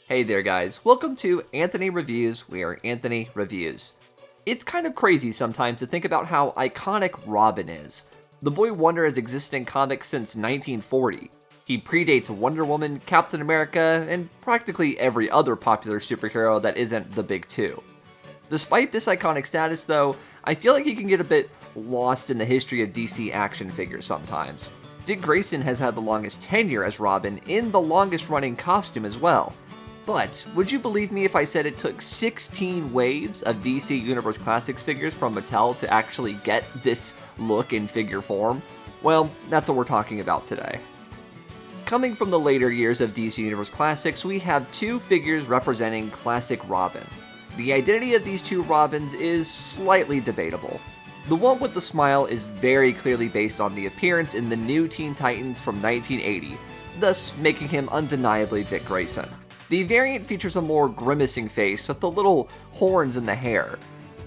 Hey there guys, welcome to Anthony Reviews, where Anthony reviews. It's kind of crazy sometimes to think about how iconic Robin is. The Boy Wonder has existed in comics since 1940. He predates Wonder Woman, Captain America, and practically every other popular superhero that isn't the big two. Despite this iconic status though, I feel like he can get a bit lost in the history of DC action figures sometimes. Dick Grayson has had the longest tenure as Robin in the longest running costume as well. But would you believe me if I said it took 16 waves of DC Universe Classics figures from Mattel to actually get this look in figure form? Well, that's what we're talking about today. Coming from the later years of DC Universe Classics, we have two figures representing classic Robin. The identity of these two Robins is slightly debatable. The one with the smile is very clearly based on the appearance in the new Teen Titans from 1980, thus making him undeniably Dick Grayson. The variant features a more grimacing face with the little horns in the hair.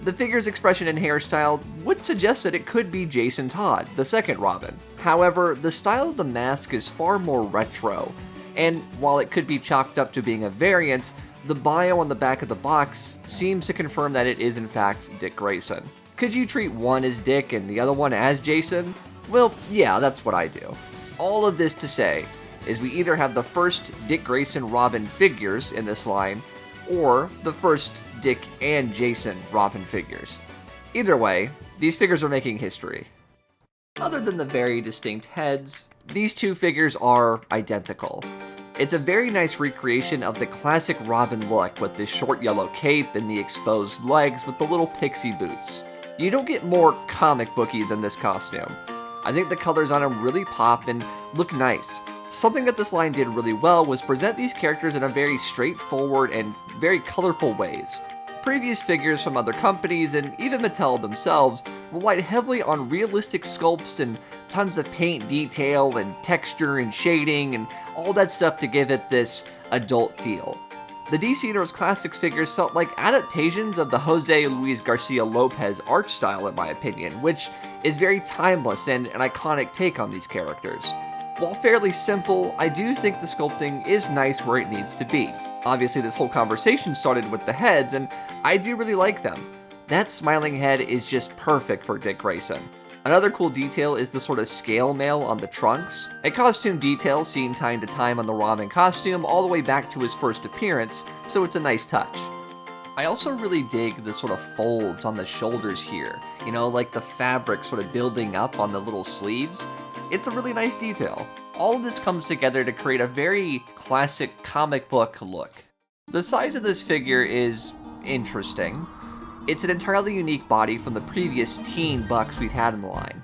The figure's expression and hairstyle would suggest that it could be Jason Todd, the second Robin. However, the style of the mask is far more retro, and while it could be chalked up to being a variant, the bio on the back of the box seems to confirm that it is in fact Dick Grayson. Could you treat one as Dick and the other one as Jason? Well, yeah, that's what I do. All of this to say, is we either have the first Dick Grayson Robin figures in this line, or the first Dick and Jason Robin figures. Either way, these figures are making history. Other than the very distinct heads, these two figures are identical. It's a very nice recreation of the classic Robin look with the short yellow cape and the exposed legs with the little pixie boots. You don't get more comic booky than this costume. I think the colors on him really pop and look nice. Something that this line did really well was present these characters in a very straightforward and very colorful ways. Previous figures from other companies, and even Mattel themselves, relied heavily on realistic sculpts and tons of paint detail and texture and shading and all that stuff to give it this adult feel. The DC Universe Classics figures felt like adaptations of the Jose Luis Garcia Lopez art style in my opinion, which is very timeless and an iconic take on these characters. While fairly simple, I do think the sculpting is nice where it needs to be. Obviously, this whole conversation started with the heads, and I do really like them. That smiling head is just perfect for Dick Grayson. Another cool detail is the sort of scale mail on the trunks, a costume detail seen time to time on the Robin costume all the way back to his first appearance, so it's a nice touch. I also really dig the sort of folds on the shoulders here, like the fabric sort of building up on the little sleeves. It's a really nice detail. All of this comes together to create a very classic comic book look. The size of this figure is interesting. It's an entirely unique body from the previous Teen Bucks we've had in the line.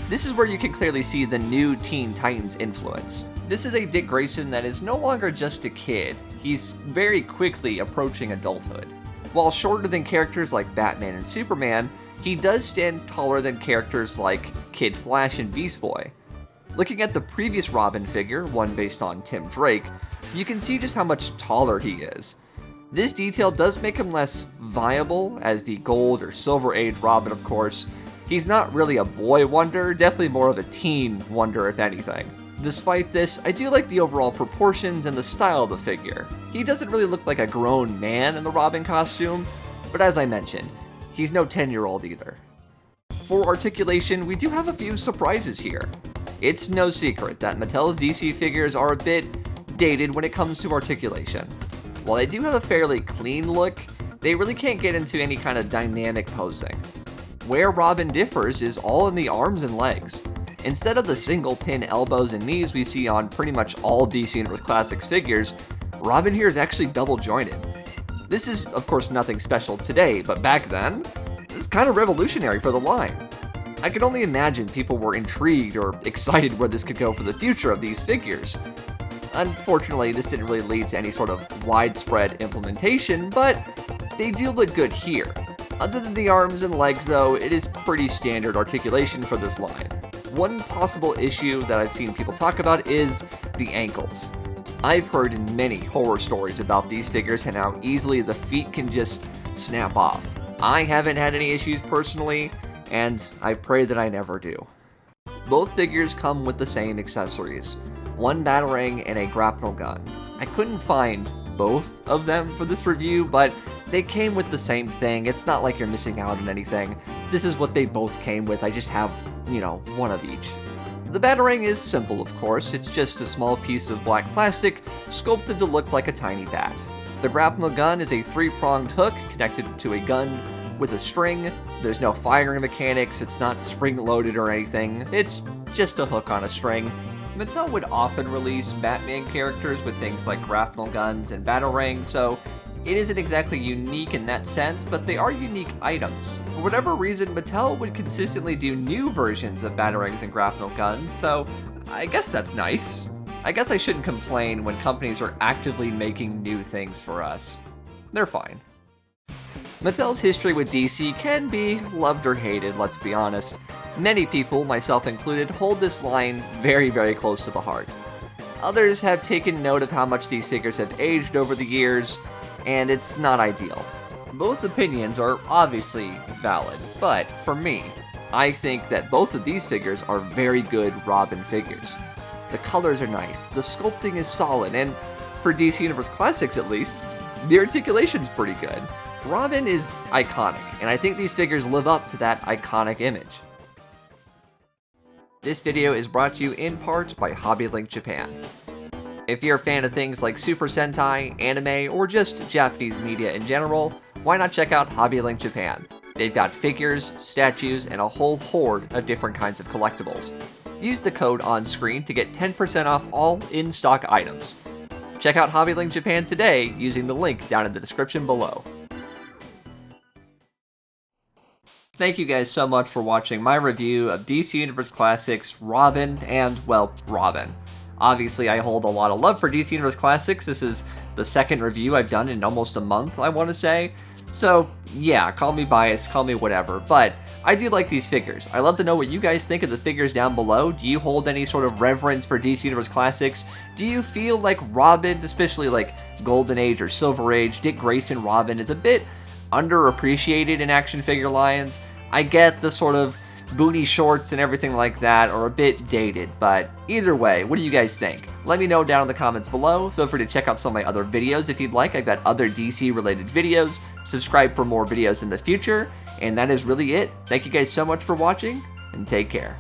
This is where you can clearly see the new Teen Titans influence. This is a Dick Grayson that is no longer just a kid. He's very quickly approaching adulthood. While shorter than characters like Batman and Superman, he does stand taller than characters like Kid Flash and Beast Boy. Looking at the previous Robin figure, one based on Tim Drake, you can see just how much taller he is. This detail does make him less viable as the Gold or Silver Age Robin, of course. He's not really a boy wonder, definitely more of a teen wonder if anything. Despite this, I do like the overall proportions and the style of the figure. He doesn't really look like a grown man in the Robin costume, but as I mentioned, he's no 10-year-old either. For articulation, we do have a few surprises here. It's no secret that Mattel's DC figures are a bit dated when it comes to articulation. While they do have a fairly clean look, they really can't get into any kind of dynamic posing. Where Robin differs is all in the arms and legs. Instead of the single pin elbows and knees we see on pretty much all DC Universe Classics figures, Robin here is actually double jointed. This is, of course, nothing special today, but back then, it was kind of revolutionary for the line. I can only imagine people were intrigued or excited where this could go for the future of these figures. Unfortunately, this didn't really lead to any sort of widespread implementation, but they do look good here. Other than the arms and legs though, it is pretty standard articulation for this line. One possible issue that I've seen people talk about is the ankles. I've heard many horror stories about these figures and how easily the feet can just snap off. I haven't had any issues personally, and I pray that I never do. Both figures come with the same accessories, one batarang and a grapnel gun. I couldn't find both of them for this review, but they came with the same thing. It's not like you're missing out on anything. This is what they both came with. I just have, one of each. The Batarang is simple, of course. It's just a small piece of black plastic sculpted to look like a tiny bat. The grapnel gun is a 3-pronged hook connected to a gun with a string. There's no firing mechanics, it's not spring-loaded or anything. It's just a hook on a string. Mattel would often release Batman characters with things like grapnel guns and Batarang, so it isn't exactly unique in that sense, but they are unique items. For whatever reason, Mattel would consistently do new versions of Batarangs and grapnel guns, so I guess that's nice. I guess I shouldn't complain when companies are actively making new things for us. They're fine. Mattel's history with DC can be loved or hated, let's be honest. Many people, myself included, hold this line very, very close to the heart. Others have taken note of how much these figures have aged over the years, and it's not ideal. Both opinions are obviously valid, but for me, I think that both of these figures are very good Robin figures. The colors are nice, the sculpting is solid, and for DC Universe Classics at least, the articulation's pretty good. Robin is iconic, and I think these figures live up to that iconic image. This video is brought to you in part by HobbyLink Japan. If you're a fan of things like Super Sentai, anime, or just Japanese media in general, why not check out HobbyLink Japan? They've got figures, statues, and a whole horde of different kinds of collectibles. Use the code on screen to get 10% off all in-stock items. Check out HobbyLink Japan today using the link down in the description below. Thank you guys so much for watching my review of DC Universe Classics Robin and, well, Robin. Obviously, I hold a lot of love for DC Universe Classics. This is the second review I've done in almost a month, I want to say. So, yeah, call me biased, call me whatever, but I do like these figures. I'd love to know what you guys think of the figures down below. Do you hold any sort of reverence for DC Universe Classics? Do you feel like Robin, especially like Golden Age or Silver Age, Dick Grayson Robin, is a bit underappreciated in action figure lines? I get the sort of booty shorts and everything like that are a bit dated, but either way, what do you guys think? Let me know down in the comments below. Feel free to check out some of my other videos if you'd like. I've got other DC related videos. Subscribe for more videos in the future, and that is really it. Thank you guys so much for watching, and take care.